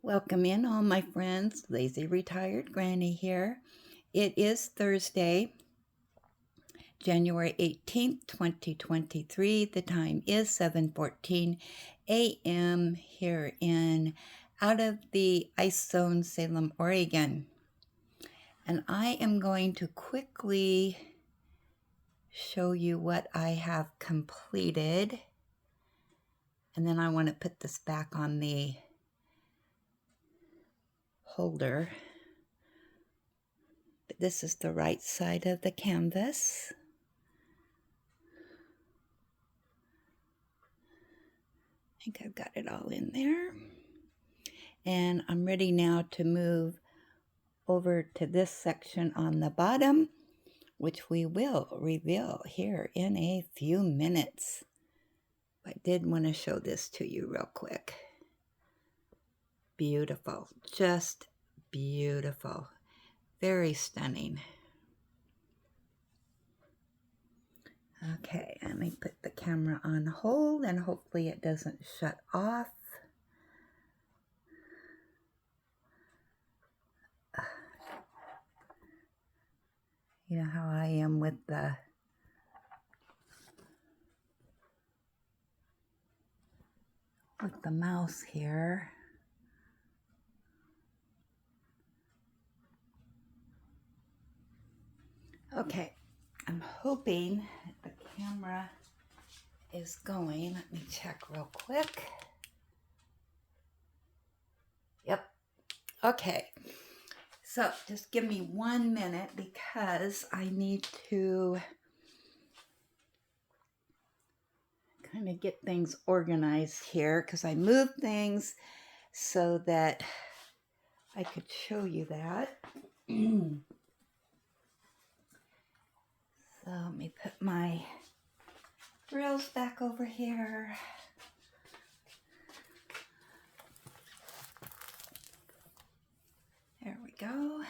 Welcome in, all my friends. Lazy Retired Granny here. It is Thursday, January 18th, 2023. The time is 7:14 a.m. here in out of the ice zone, Salem, Oregon. And I am going to quickly show you what I have completed. And then I want to put this back on the holder. But this is the right side of the canvas. I think I've got it all in there. And I'm ready now to move over to this section on the bottom, which we will reveal here in a few minutes. I did want to show this to you real quick. Beautiful, just beautiful, very stunning. Okay, let me put the camera on hold and hopefully it doesn't shut off. You know how I am with the mouse here. Okay, I'm hoping the camera is going. Let me check real quick. Yep. Okay. So just give me 1 minute because I need to kind of get things organized here because I moved things so that I could show you that. So let me put my drills back over here. There we go.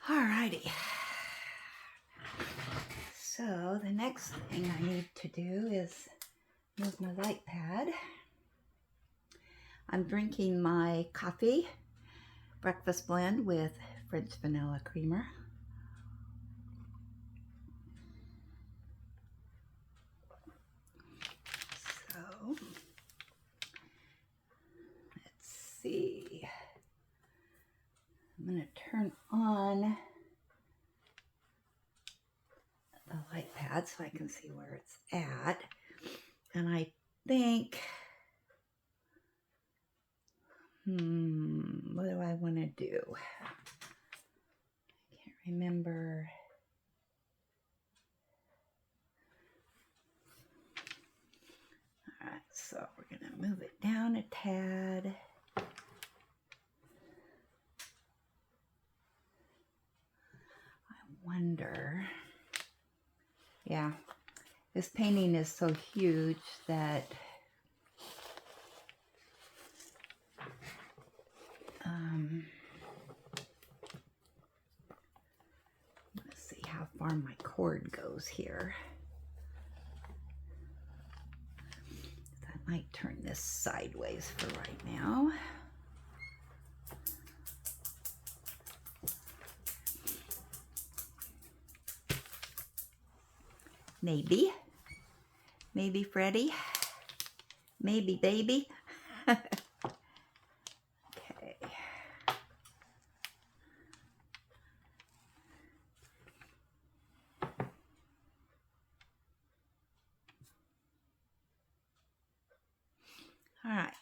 Alrighty. So the next thing I need to do is move my light pad. I'm drinking my coffee breakfast blend with French vanilla creamer. So let's see. I'm going to turn on the light pad so I can see where it's at. And I think, what do I want to do? I can't remember. All right, so we're going to move it down a tad. I wonder, yeah, this painting is so huge that let's see how far my cord goes here. I might turn this sideways for right now. Maybe Freddie, maybe baby. Okay. All right,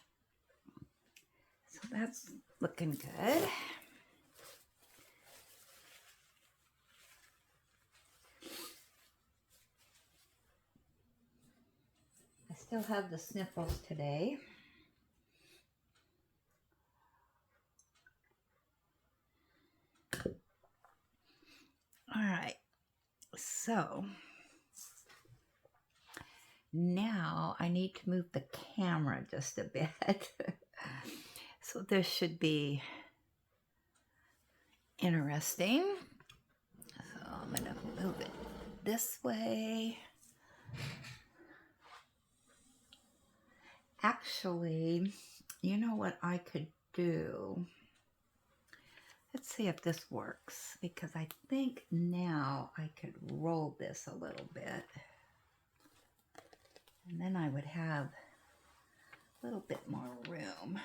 so that's looking good. I still have the sniffles today. All right, so now I need to move the camera just a bit. So this should be interesting. I'm going to move it this way. Actually, you know what I could do? Let's see if this works, because I think now I could roll this a little bit. And then I would have a little bit more room.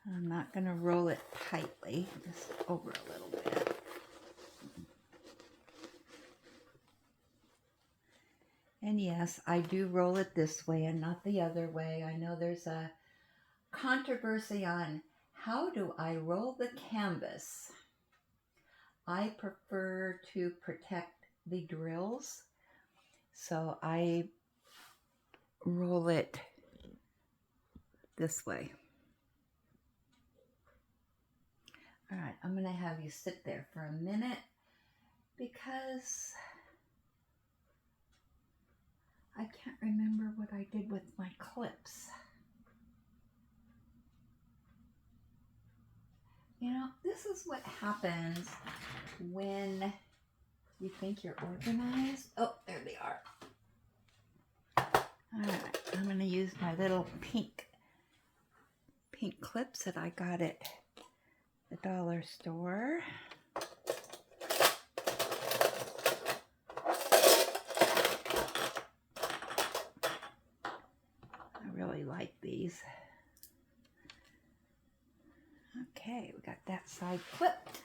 I'm not going to roll it tightly, just over a little bit. And yes, I do roll it this way and not the other way. I know there's a controversy on how do I roll the canvas. I prefer to protect the drills, so I roll it this way. All right, I'm going to have you sit there for a minute because I can't remember what I did with my clips. You know, this is what happens when you think you're organized. Oh, there they are. All right, I'm going to use my little pink clips that I got at the dollar store. I really like these. Okay, we got that side clipped.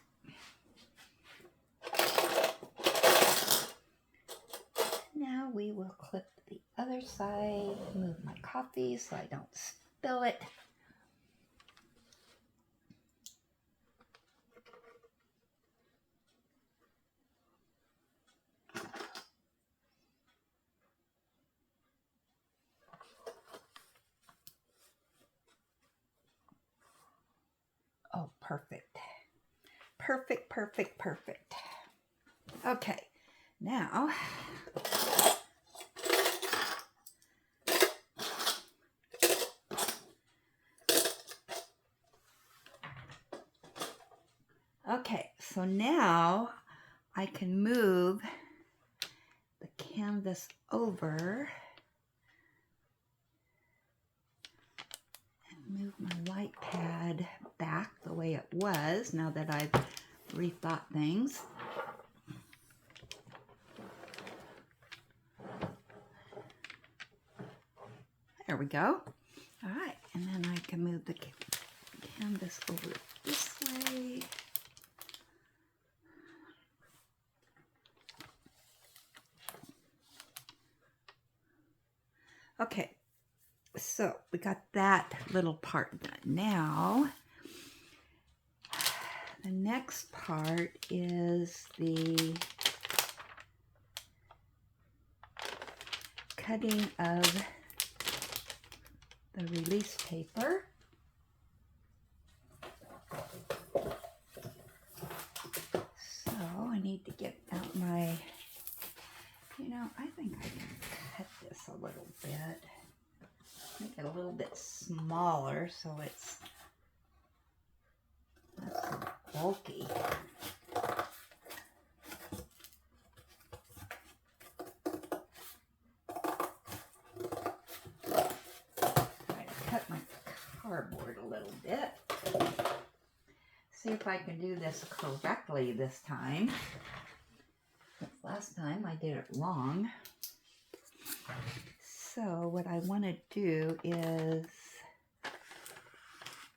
Now we will clip the other side. Move my coffee so I don't spill it. Oh, perfect. Perfect, perfect, perfect. Okay, now so now I can move the canvas over and move my light pad back the way it was now that I've rethought things. There we go. All right, and then I can move the canvas over this way. Okay, so we got that little part done. Now, the next part is the cutting of the release paper. So I need to get out my, I think I can cut this a little bit. Make it a little bit smaller so it's not so bulky. Cut my cardboard a little bit. See if I can do this correctly this time. Last time I did it wrong. So what I want to do is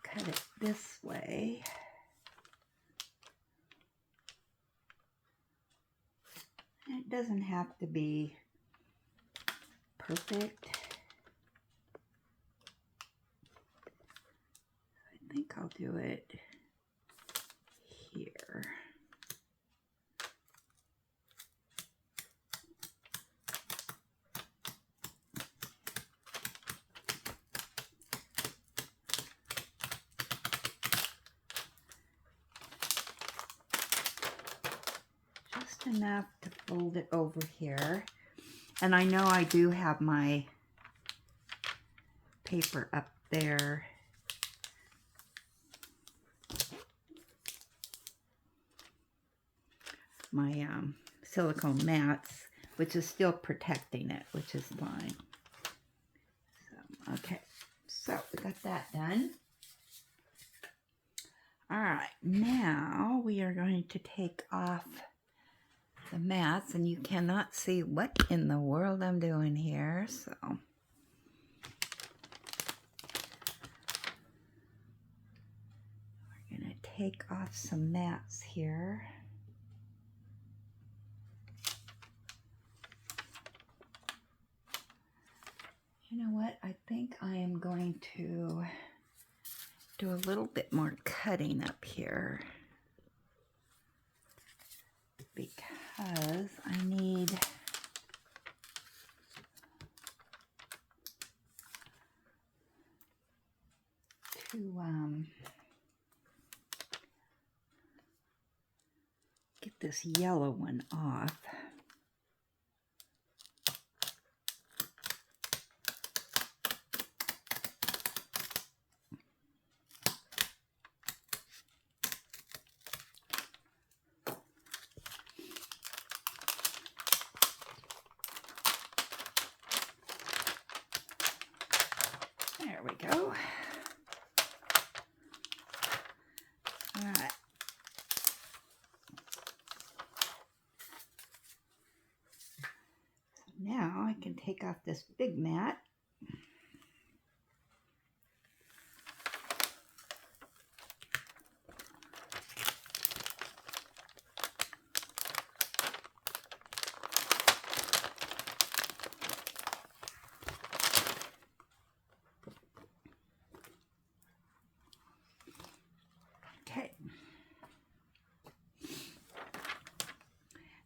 cut it this way. It doesn't have to be perfect. I think I'll do it here. Just enough to fold it over here. And I know I do have my paper up there. My silicone mats, which is still protecting it, which is fine. So, okay, so we got that done. All right, now we are going to take off the mats, and you cannot see what in the world I'm doing here, so. We're going to take off some mats here. You know what? I think I am going to do a little bit more cutting up here because I need to get this yellow one off. There we go. All right. So now I can take off this big mat. Okay.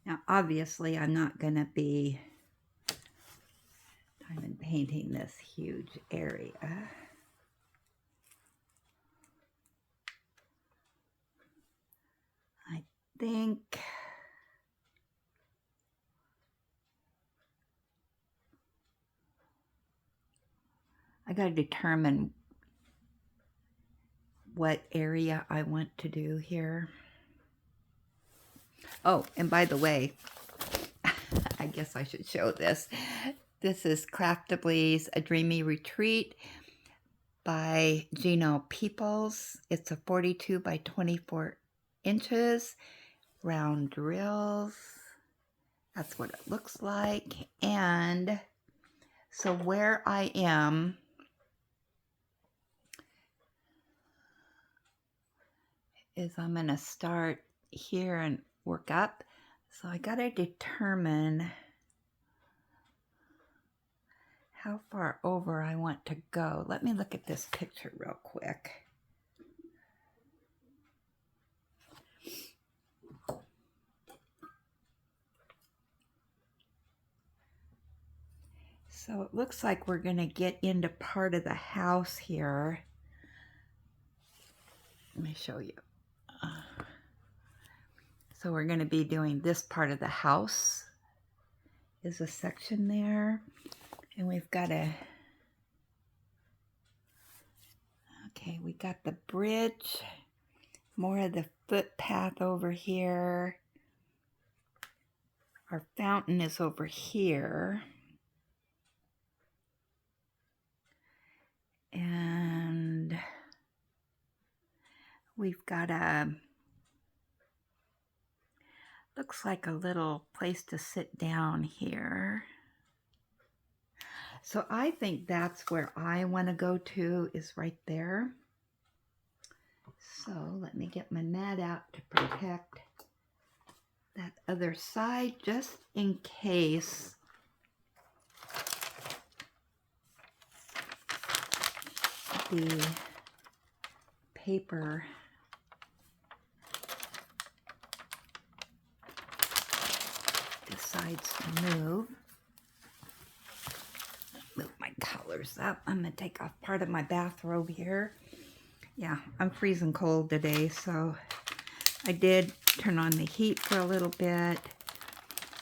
Now, obviously, I'm not going to be diamond painting this huge area. I think I got to determine what area I want to do here. Oh, and by the way, I guess I should show this. This is Craftibly A Dreamy Retreat by Geno Peoples. It's a 42 by 24 inches, round drills. That's what it looks like. And so where I am is I'm going to start here and work up. So I got to determine how far over I want to go. Let me look at this picture real quick. So it looks like we're going to get into part of the house here. Let me show you. So we're going to be doing this part of the house. Is a section there. And we've got okay, we got the bridge, more of the footpath over here. Our fountain is over here. And we've got looks like a little place to sit down here. So I think that's where I want to go to, is right there. So let me get my mat out to protect that other side, just in case the paper decides to move. Move my colors up. I'm going to take off part of my bathrobe here. Yeah, I'm freezing cold today, so I did turn on the heat for a little bit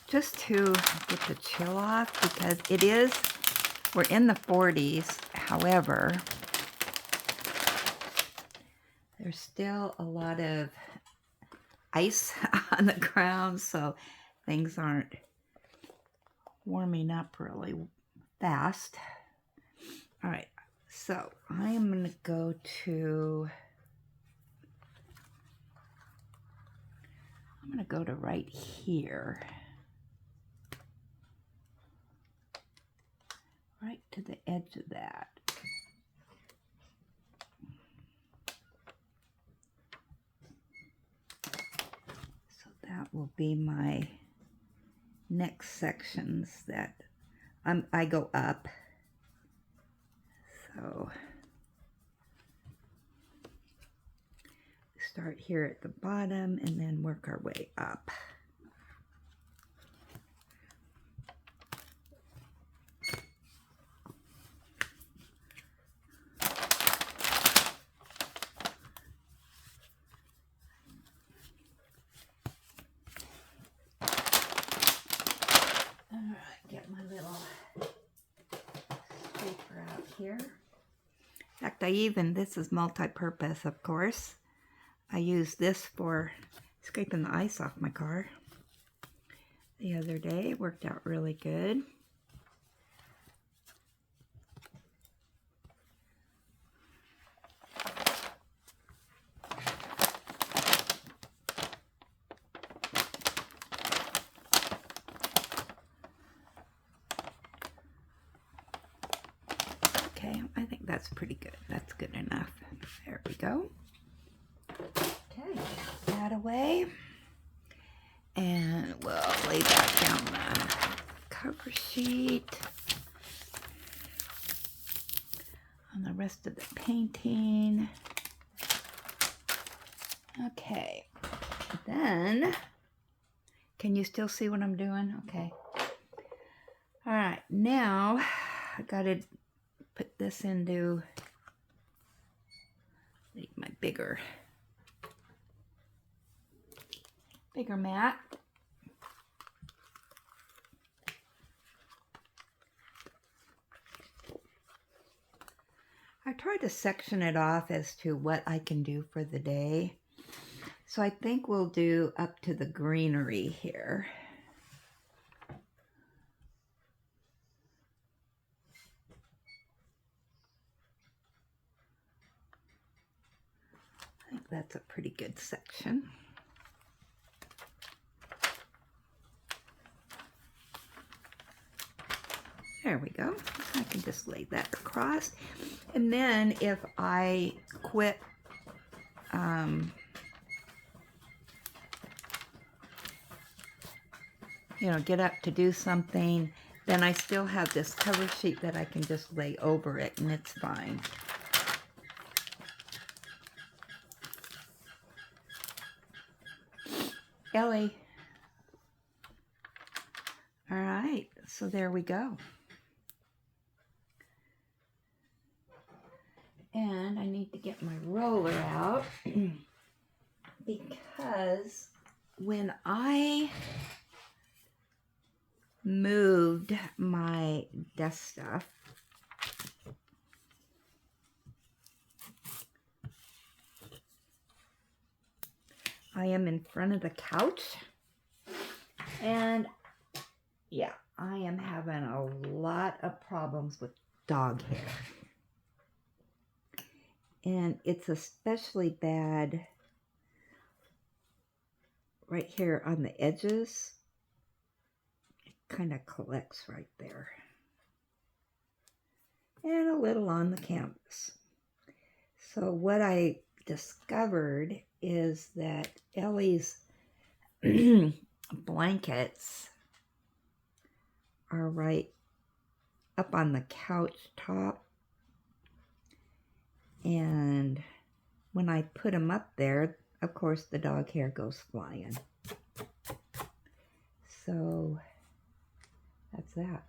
just to get the chill off, because we're in the 40s. However, there's still a lot of ice on the ground, so things aren't warming up really fast. All right, so I am going to go to right here. Right to the edge of that. So that will be my next sections that I go up. So start here at the bottom and then work our way up. All right, get my little scraper out here. In fact, this is multi-purpose, of course. I used this for scraping the ice off my car the other day. It worked out really good. Okay, I think that's pretty good. That's good enough. There we go. Okay, put that away. And we'll lay back down the cover sheet on the rest of the painting. Okay, then, can you still see what I'm doing? Okay. All right, now I gotta put this into my bigger mat. I tried to section it off as to what I can do for the day. So I think we'll do up to the greenery here. I think that's a pretty good section. There we go. I can just lay that across. And then if I quit get up to do something, then I still have this cover sheet that I can just lay over it and it's fine. Ellie. All right, so there we go. And I need to get my roller out because when I moved my desk stuff, I am in front of the couch and yeah, I am having a lot of problems with dog hair. And it's especially bad right here on the edges. It kind of collects right there. And a little on the canvas. So what I discovered is that Ellie's blankets are right up on the couch top. And when I put them up there, of course, the dog hair goes flying. So that's that.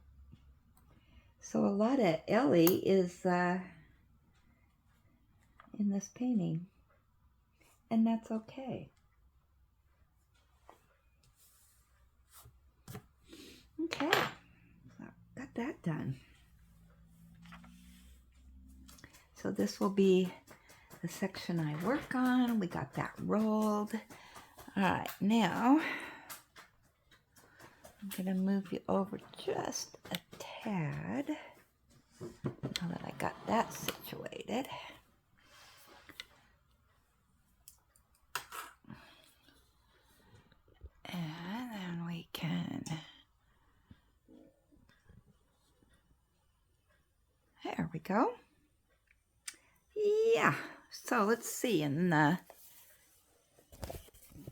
So a lot of Ellie is in this painting, and that's okay. Okay, so got that done. So this will be the section I work on. We got that rolled. All right, now I'm going to move you over just a tad. Now that I got that situated. And then we can, there we go. Yeah, so let's see in the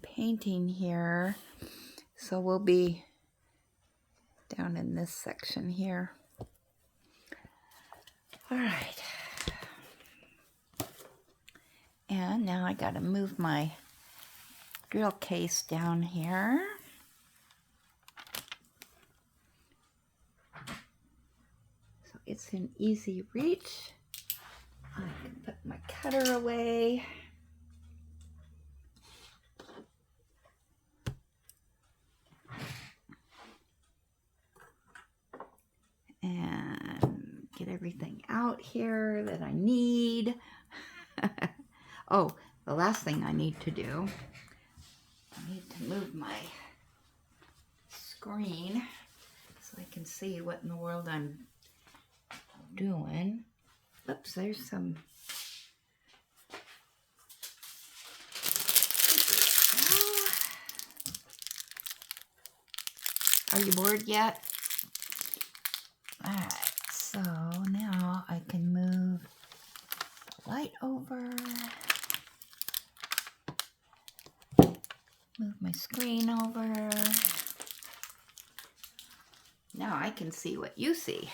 painting here. So we'll be down in this section here. All right. And now I got to move my drill case down here. So it's in easy reach. I can put my cutter away. And get everything out here that I need. Oh, the last thing I need to do, I need to move my screen so I can see what in the world I'm doing. Oops, there's some. Are you bored yet? All right, so now I can move the light over. Move my screen over. Now I can see what you see.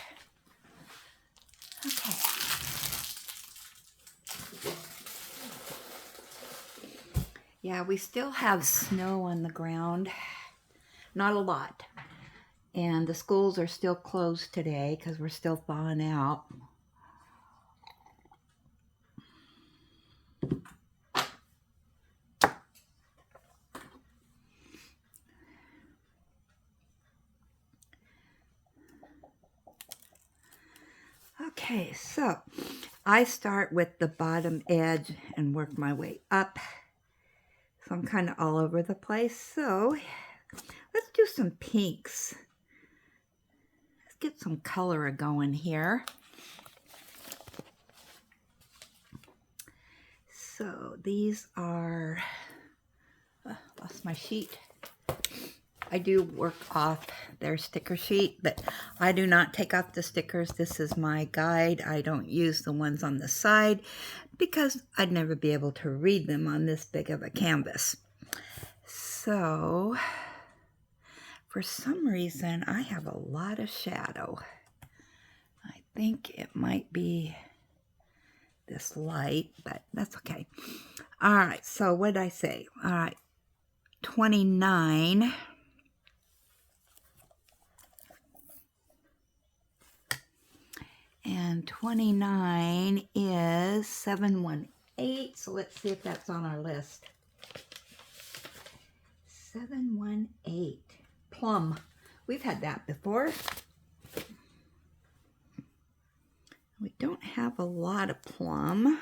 Okay. Yeah, we still have snow on the ground. Not a lot. And the schools are still closed today because we're still thawing out. Okay, so I start with the bottom edge and work my way up. So I'm kind of all over the place. So let's do some pinks. Let's get some color going here. So these are, lost my sheet. I do work off their sticker sheet, but I do not take off the stickers. This is my guide. I don't use the ones on the side because I'd never be able to read them on this big of a canvas. So for some reason, I have a lot of shadow. I think it might be this light, but that's okay. All right, so what did I say? All right, 29. And 29 is 718. So let's see if that's on our list. 718. Plum. We've had that before. We don't have a lot of plum.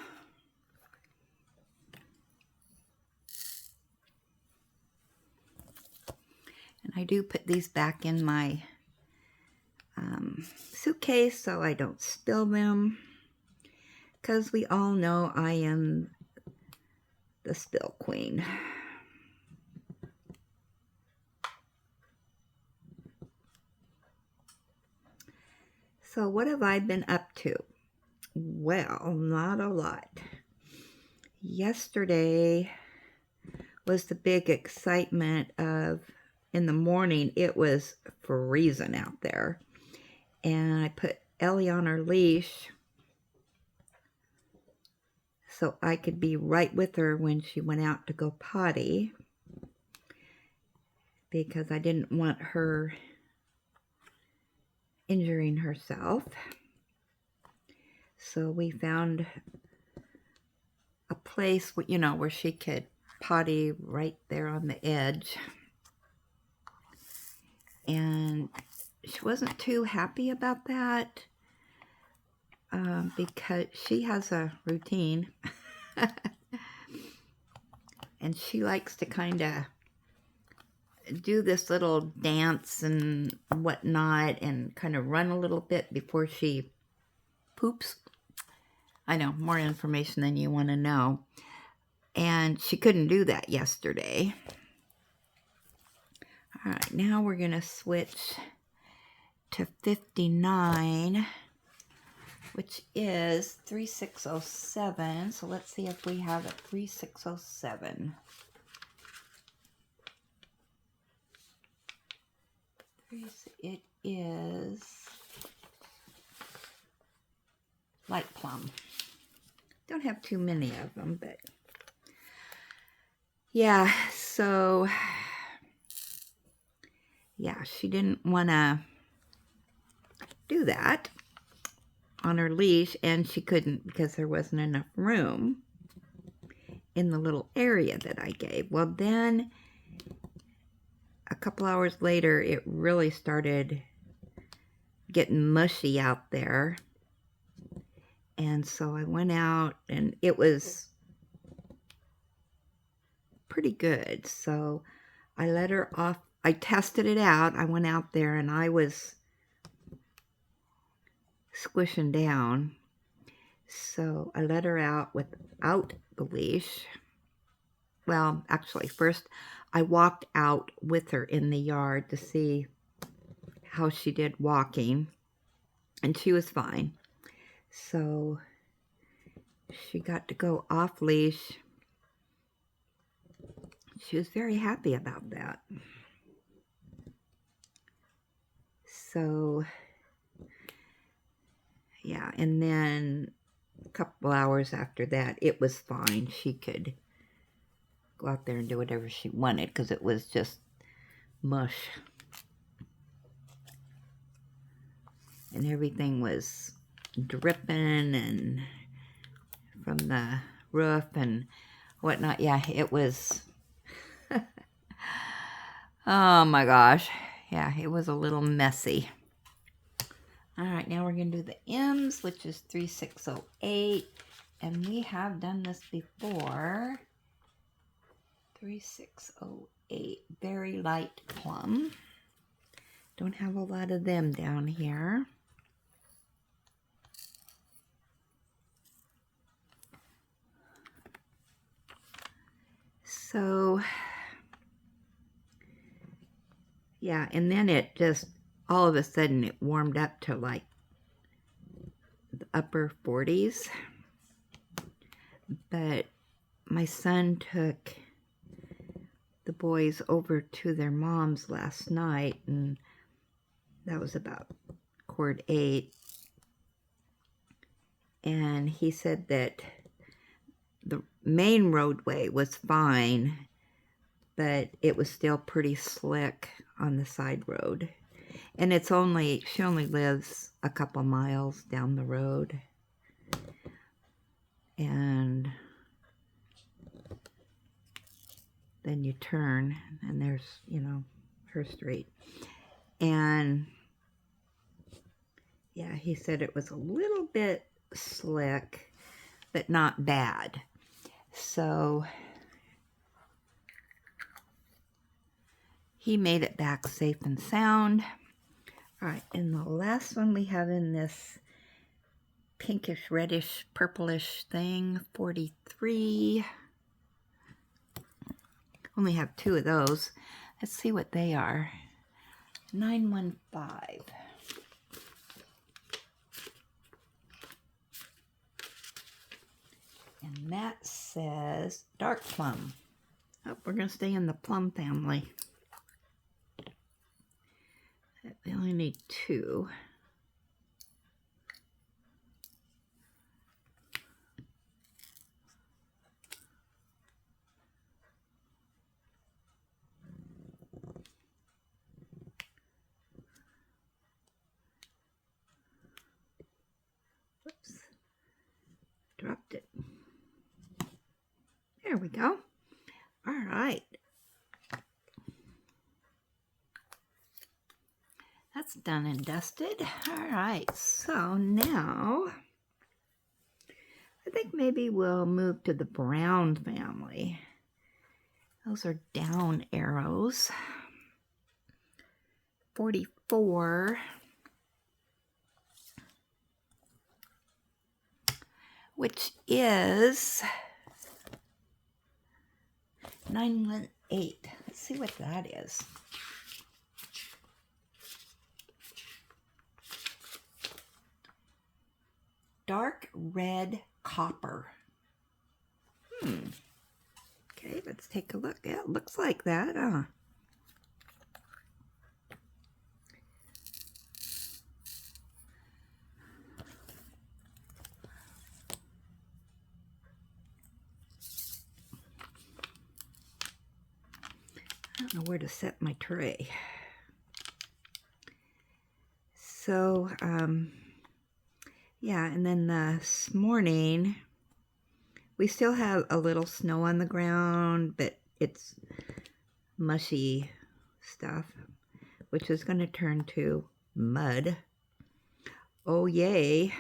And I do put these back in my suitcase so I don't spill them, because we all know I am the spill queen. So what have I been up to? Well, not a lot. Yesterday was the big excitement of, in the morning, it was freezing out there. And I put Ellie on her leash so I could be right with her when she went out to go potty, because I didn't want her injuring herself. So we found a place, you know, where she could potty right there on the edge. And she wasn't too happy about that because she has a routine and she likes to kind of do this little dance and whatnot and kind of run a little bit before she poops. I know, more information than you want to know. And she couldn't do that yesterday. All right, now we're going to switch to 59, which is 3607. So let's see if we have a 3607. It is light plum. Don't have too many of them, but yeah, so yeah, she didn't want to do that on her leash, and she couldn't because there wasn't enough room in the little area that I gave. Well, then a couple hours later, it really started getting mushy out there. And so I went out, and it was pretty good. So I let her off. I tested it out. I went out there, and I was squishing down. So I let her out without the leash. Well, actually, first I walked out with her in the yard to see how she did walking, and she was fine. So she got to go off leash. She was very happy about that. So yeah, and then a couple hours after that, it was fine. She could go out there and do whatever she wanted because it was just mush. And everything was dripping and from the roof and whatnot. Yeah, it was, oh my gosh. Yeah, it was a little messy. All right, now we're going to do the M's, which is 3608. And we have done this before. 3608, very light plum. Don't have a lot of them down here. So, yeah, and then it just, all of a sudden, it warmed up to like the upper 40s. But my son took the boys over to their mom's last night, and that was about 8:15. And he said that the main roadway was fine, but it was still pretty slick on the side road. And she only lives a couple miles down the road. And then you turn, and there's, her street. And yeah, he said it was a little bit slick, but not bad. So he made it back safe and sound. All right, and the last one we have in this pinkish, reddish, purplish thing, 43. Only have 2 of those. Let's see what they are. 915. And that says dark plum. Oh, we're going to stay in the plum family. We only need 2. Whoops. Dropped it. There we go. All right. That's done and dusted. All right, so now I think maybe we'll move to the brown family. Those are down arrows. 44, which is 918. Let's see what that is. Dark red copper. Okay, let's take a look. Yeah, it looks like that, huh? I don't know where to set my tray. So, yeah, and then this morning, we still have a little snow on the ground, but it's mushy stuff, which is going to turn to mud. Oh, yay.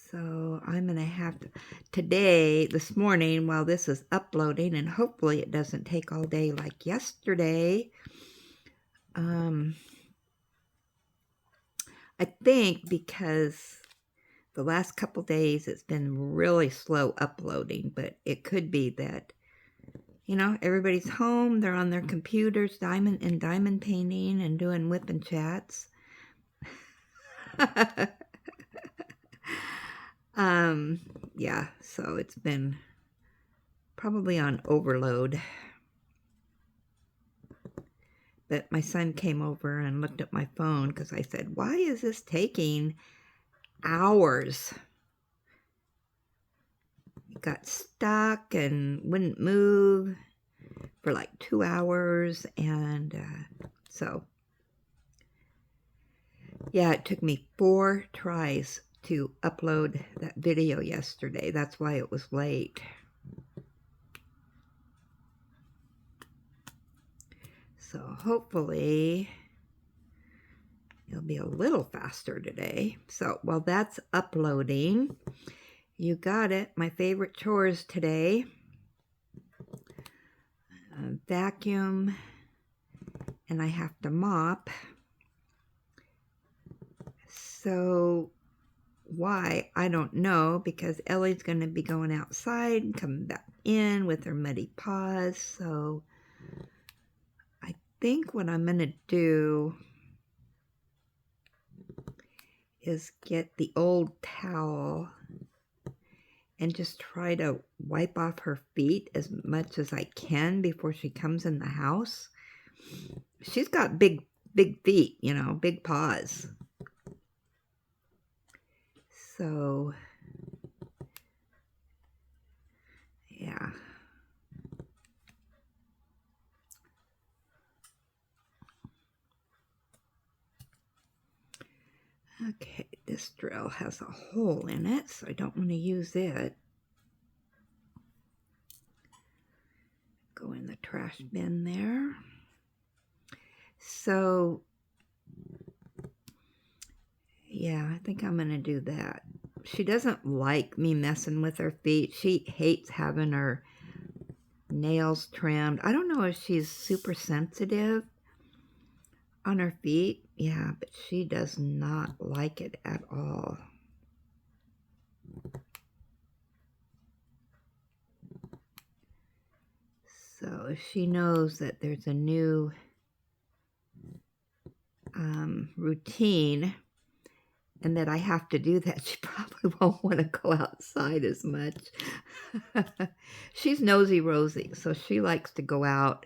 So I'm going to have to, today, this morning, while this is uploading, and hopefully it doesn't take all day like yesterday, I think because the last couple days it's been really slow uploading, but it could be that, you know, everybody's home, they're on their computers, diamond painting and doing whip and chats. Yeah, so it's been probably on overload. But my son came over and looked at my phone because I said, why is this taking hours? It got stuck and wouldn't move for like 2 hours. And so, yeah, it took me 4 tries to upload that video yesterday. That's why it was late. So hopefully it'll be a little faster today. So while that's uploading, you got it. My favorite chores today. Vacuum, and I have to mop. So why? I don't know, because Ellie's going to be going outside and coming back in with her muddy paws. So I think what I'm going to do is get the old towel and just try to wipe off her feet as much as I can before she comes in the house. She's got big feet, you know, big paws. So, yeah. Okay, this drill has a hole in it, so I don't want to use it. Go in the trash bin there. So, yeah, I think I'm going to do that. She doesn't like me messing with her feet. She hates having her nails trimmed. I don't know if she's super sensitive on her feet. Yeah, but she does not like it at all. So if she knows that there's a new routine and that I have to do that, she probably won't want to go outside as much. She's nosy Rosie, so she likes to go out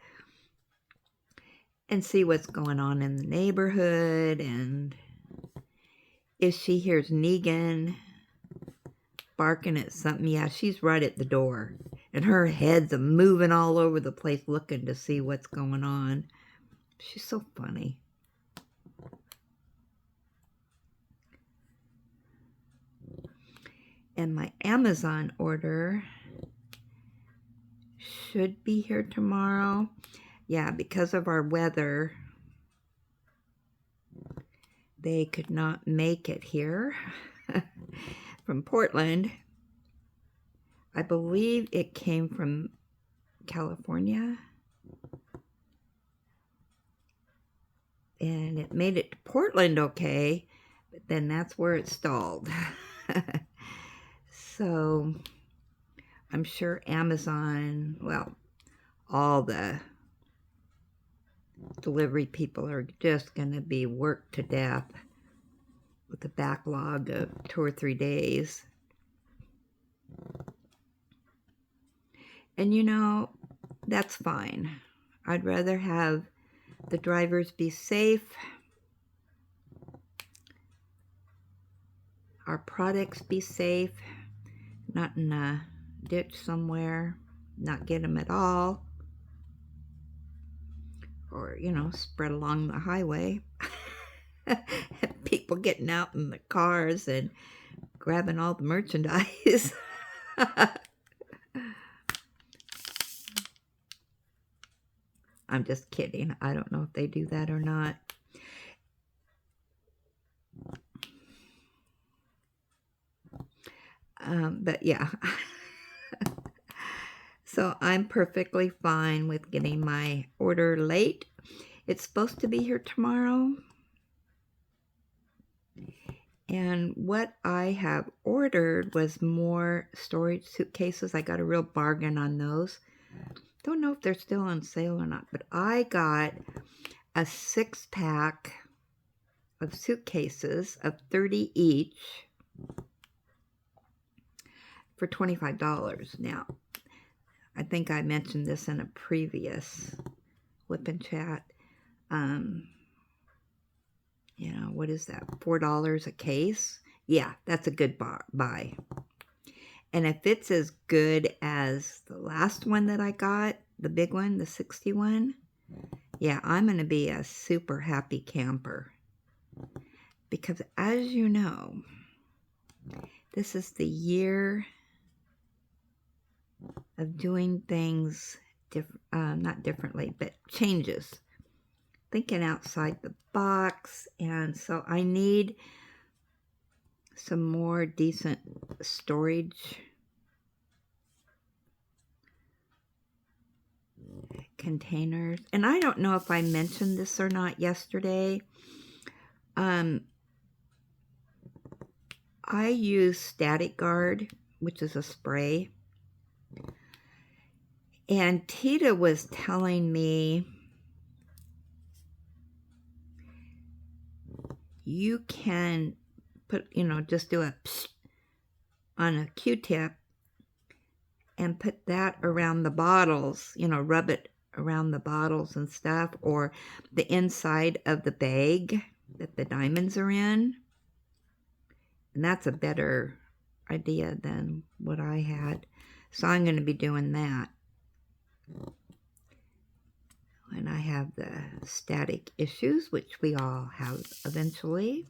and see what's going on in the neighborhood. And if she hears Negan barking at something, yeah, she's right at the door. And her head's moving all over the place looking to see what's going on. She's so funny. And my Amazon order should be here tomorrow. Yeah, because of our weather, they could not make it here from Portland. I believe it came from California. and it made it to Portland okay, but then that's where it stalled. So I'm sure Amazon, well, all the delivery people are just going to be worked to death with a backlog of 2 or 3 days. And you know, that's fine. I'd rather have the drivers be safe, our products be safe, not in a ditch somewhere, not get them at all, or, you know, spread along the highway. People getting out in the cars and grabbing all the merchandise. I'm just kidding. I don't know if they do that or not. But yeah. So I'm perfectly fine with getting my order late. It's supposed to be here tomorrow. And what I have ordered was more storage suitcases. I got a real bargain on those. Don't know if they're still on sale or not, but I got a 6-pack of suitcases of 30 each for $25. Now, I think I mentioned this in a previous wip&chat. You know, what is that? $4 a case? Yeah, that's a good buy. And if it's as good as the last one that I got, the big one, the 61, yeah, I'm going to be a super happy camper. Because as you know, this is the year of doing things, not differently, but changes. Thinking outside the box. And so I need some more decent storage containers. And I don't know if I mentioned this or not yesterday. I use Static Guard, which is a spray. And Tita was telling me you can put, you know, just do a psh on a Q-tip and put that around the bottles, you know, rub it around the bottles and stuff, or the inside of the bag that the diamonds are in. And that's a better idea than what I had. So I'm going to be doing that when I have the static issues, which we all have eventually.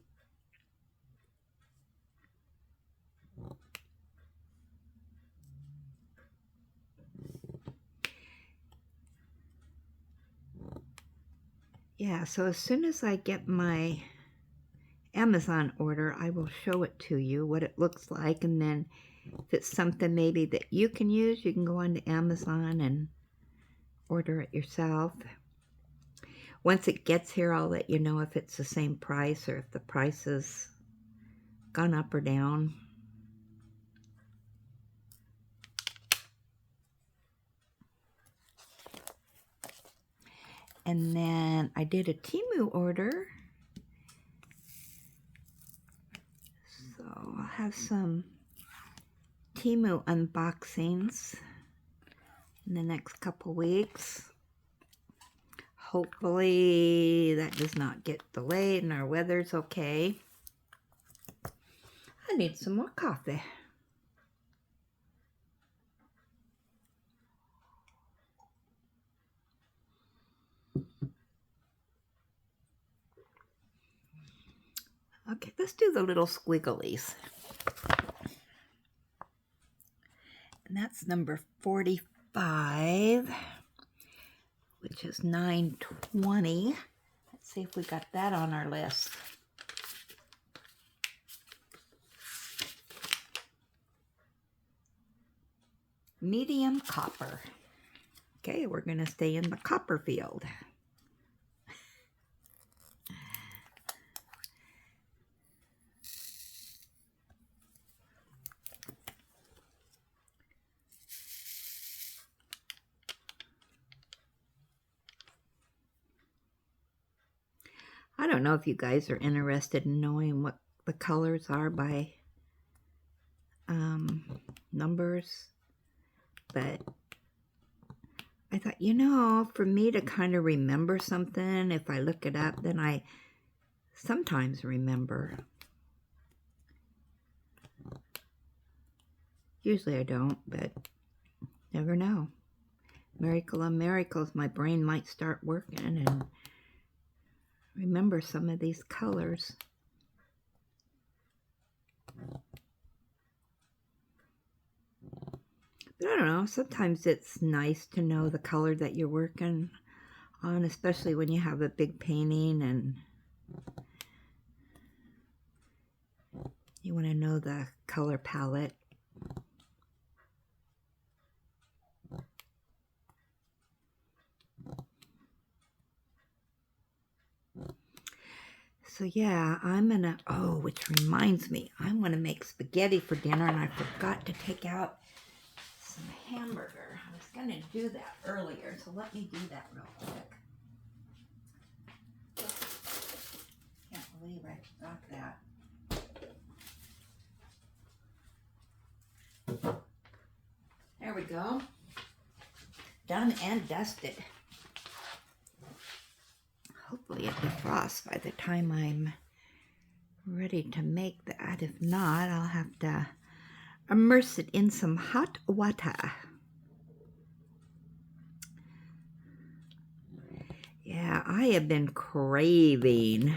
Yeah, so as soon as I get my Amazon order, I will show it to you, what it looks like, and then if it's something maybe that you can use, you can go on to Amazon and order it yourself. Once it gets here, I'll let you know if it's the same price or if the price has gone up or down. And then I did a Temu order. So I'll have some Temu unboxings in the next couple weeks. Hopefully that does not get delayed and our weather's okay. I need some more coffee. Okay, let's do the little squigglies. And that's number 45, which is 920. Let's see if we got that on our list. Medium copper. Okay, we're going to stay in the copper field. I don't know if you guys are interested in knowing what the colors are by numbers, but I thought, you know, for me to kind of remember something, if I look it up, then I sometimes remember. Usually I don't, but never know. Miracle on miracles, my brain might start working and remember some of these colors. But I don't know, sometimes it's nice to know the color that you're working on, especially when you have a big painting and you want to know the color palette. So yeah, I'm gonna, oh, which reminds me, I'm gonna make spaghetti for dinner, and I forgot to take out some hamburger. I was gonna do that earlier, so let me do that real quick. Can't believe I forgot that. There we go. Done and dusted. Hopefully it defrosts by the time I'm ready to make that. If not, I'll have to immerse it in some hot water. Yeah, I have been craving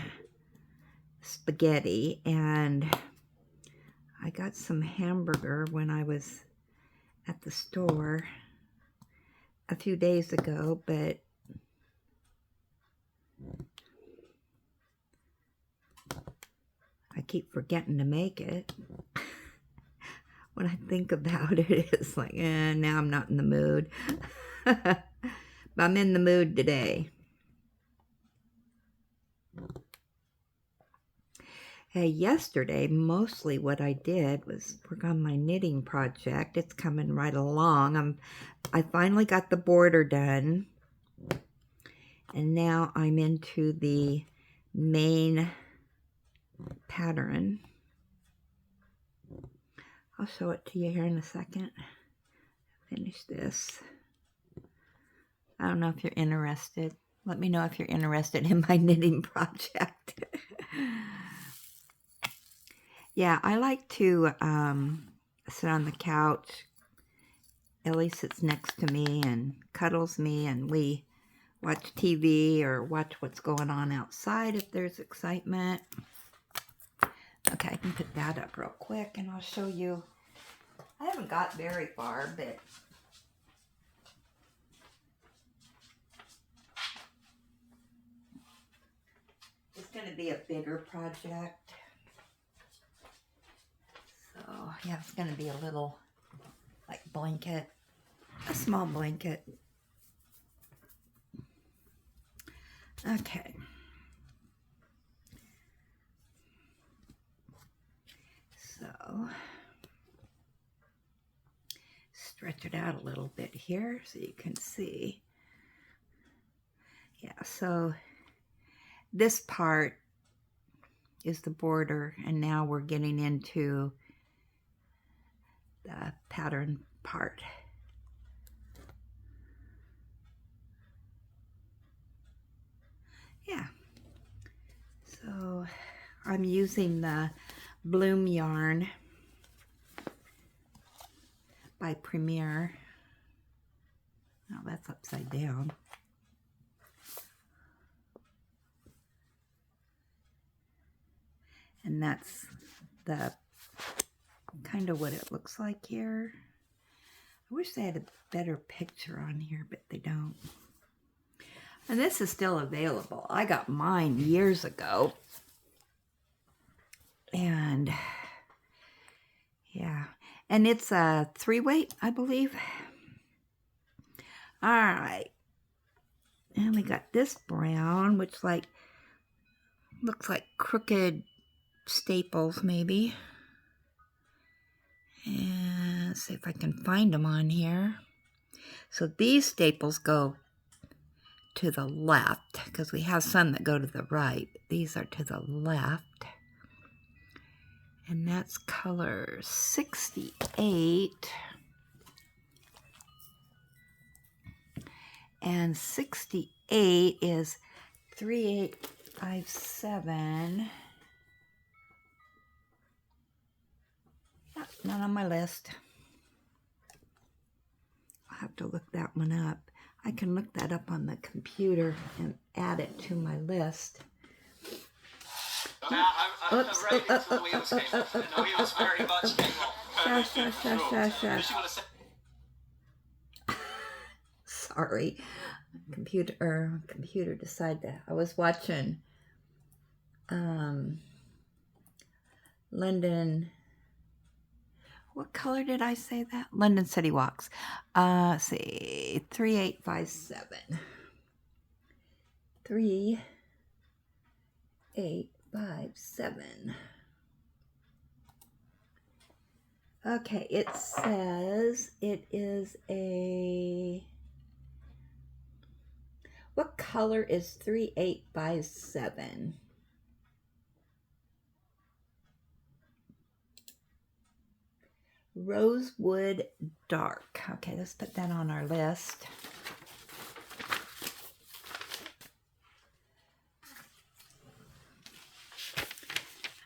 spaghetti, and I got some hamburger when I was at the store a few days ago, but I keep forgetting to make it. When I think about it, it's like, now I'm not in the mood. But I'm in the mood today. Yesterday, mostly what I did was work on my knitting project. It's coming right along. I finally got the border done. And now I'm into the main pattern. I'll show it to you here in a second. Finish this. I don't know if you're interested. Let me know if you're interested in my knitting project. Yeah, I like to sit on the couch. Ellie sits next to me and cuddles me, and we watch TV or watch what's going on outside if there's excitement. Okay, I can put that up real quick and I'll show you. I haven't got very far, but it's going to be a bigger project. So, yeah, it's going to be a little, like, blanket, a small blanket. Okay. So, stretch it out a little bit here so you can see. Yeah, so this part is the border, and now we're getting into the pattern part. Yeah. So I'm using the Bloom yarn by Premier. Oh, that's upside down. And that's the kind of what it looks like here. I wish they had a better picture on here, but they don't. And this is still available. I got mine years ago. And yeah, and it's a 3-weight, I believe. All right. And we got this brown, which looks like crooked staples maybe. And let's see if I can find them on here. So these staples go to the left because we have some that go to the right. These are to the left. And that's color 68. And 68 is 3857. Not on my list. I'll have to look that one up. I can look that up on the computer and add it to my list. I'm ready until the wheels came off, and the wheels very much came off. Sorry. Computer decided that. I was watching London. What color did I say that? London City Walks. Let's see. 3857. 3857. Okay, it says it is a... What color is 3857? Rosewood Dark. Okay, let's put that on our list.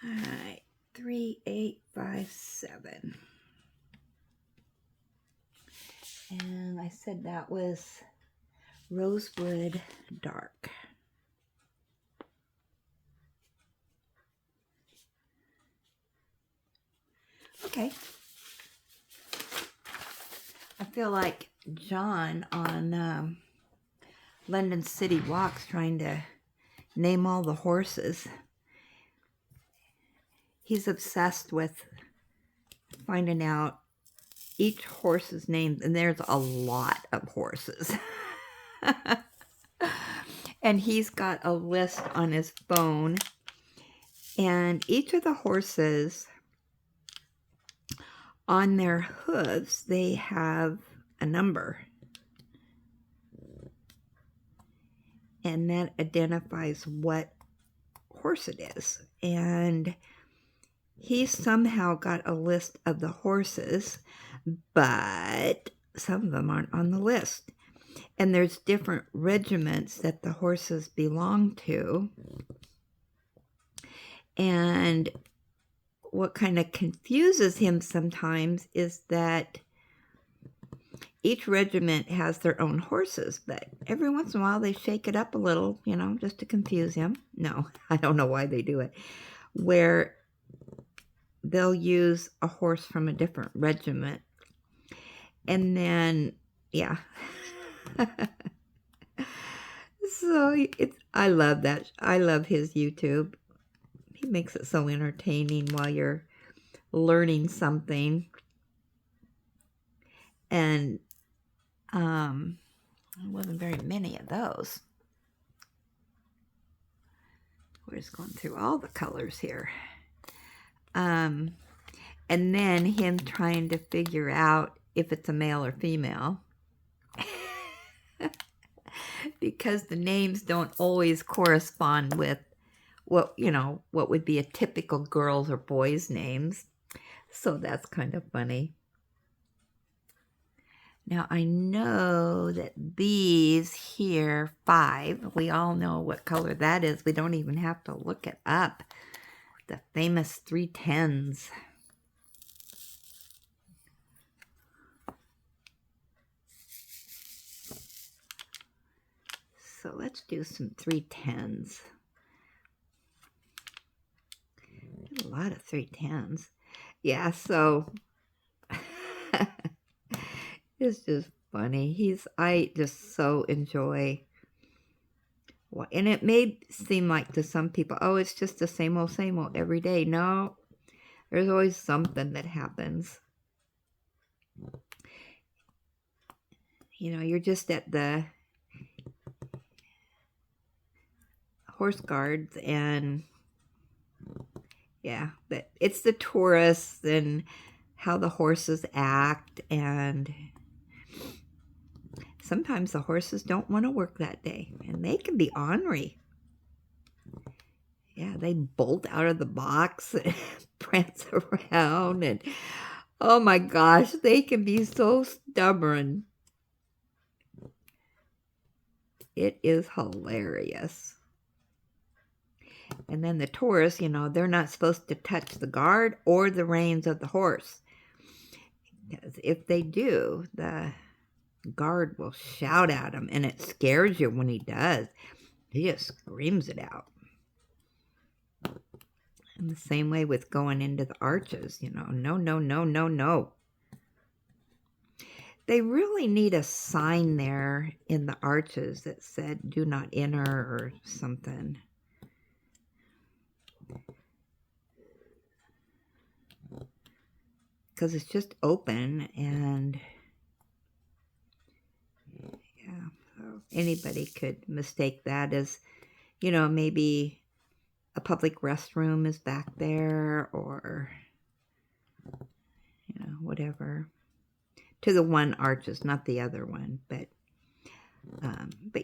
All right, 3857. And I said that was Rosewood Dark. Okay. I feel like John on London City Walks trying to name all the horses. He's obsessed with finding out each horse's name, and there's a lot of horses. And he's got a list on his phone, and each of the horses, on their hooves, they have a number. And that identifies what horse it is. And he somehow got a list of the horses, but some of them aren't on the list. And there's different regiments that the horses belong to. And what kind of confuses him sometimes is that each regiment has their own horses, but every once in a while they shake it up a little, you know, just to confuse him. No, I don't know why they do it. Where they'll use a horse from a different regiment. And then, yeah. So I love that. I love his YouTube. He makes it so entertaining while you're learning something. And there wasn't very many of those. We're just going through all the colors here. And then him trying to figure out if it's a male or female. Because the names don't always correspond with what, you know, what would be a typical girls' or boys' names. So that's kind of funny. Now, I know that these here, 5, we all know what color that is. We don't even have to look it up. The famous 310s. So let's do some 310s. A lot of 310s. Yeah, so it's just funny. I just so enjoy. And it may seem like to some people, oh, it's just the same old every day. No, there's always something that happens. You know, you're just at the horse guards and yeah, but it's the tourists and how the horses act, and sometimes the horses don't want to work that day, and they can be ornery. Yeah, they bolt out of the box and prance around, and oh my gosh, they can be so stubborn. It is hilarious. And then the tourists, they're not supposed to touch the guard or the reins of the horse. Because if they do, the guard will shout at him, and it scares you when he does. He just screams it out. And the same way with going into the arches, no, no, no, no, no. They really need a sign there in the arches that said, do not enter or something. Because it's just open, and yeah, so anybody could mistake that as, maybe a public restroom is back there, or, whatever. To the one arches, not the other one, but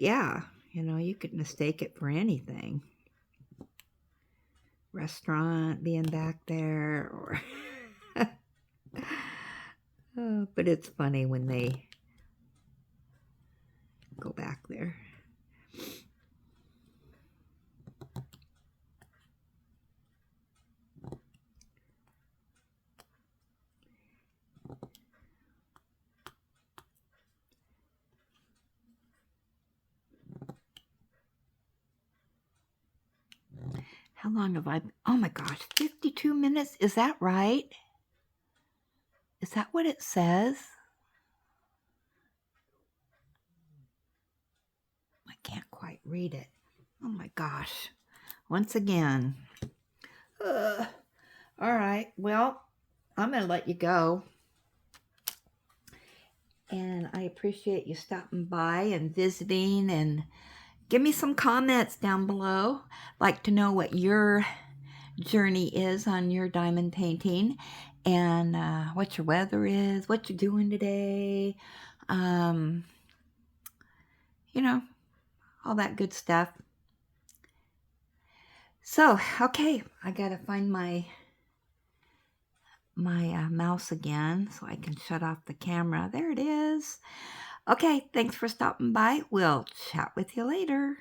yeah, you could mistake it for anything. Restaurant being back there, or but it's funny when they go back there. How long have I... Oh my gosh, 52 minutes? Is that right? Is that what it says? I can't quite read it. Oh my gosh. Once again. All right, well, I'm going to let you go. And I appreciate you stopping by and visiting, and give me some comments down below. I'd like to know what your journey is on your diamond painting, and what your weather is, what you're doing today, all that good stuff. So, okay, I gotta find my mouse again so I can shut off the camera. There it is. Okay, thanks for stopping by. We'll chat with you later.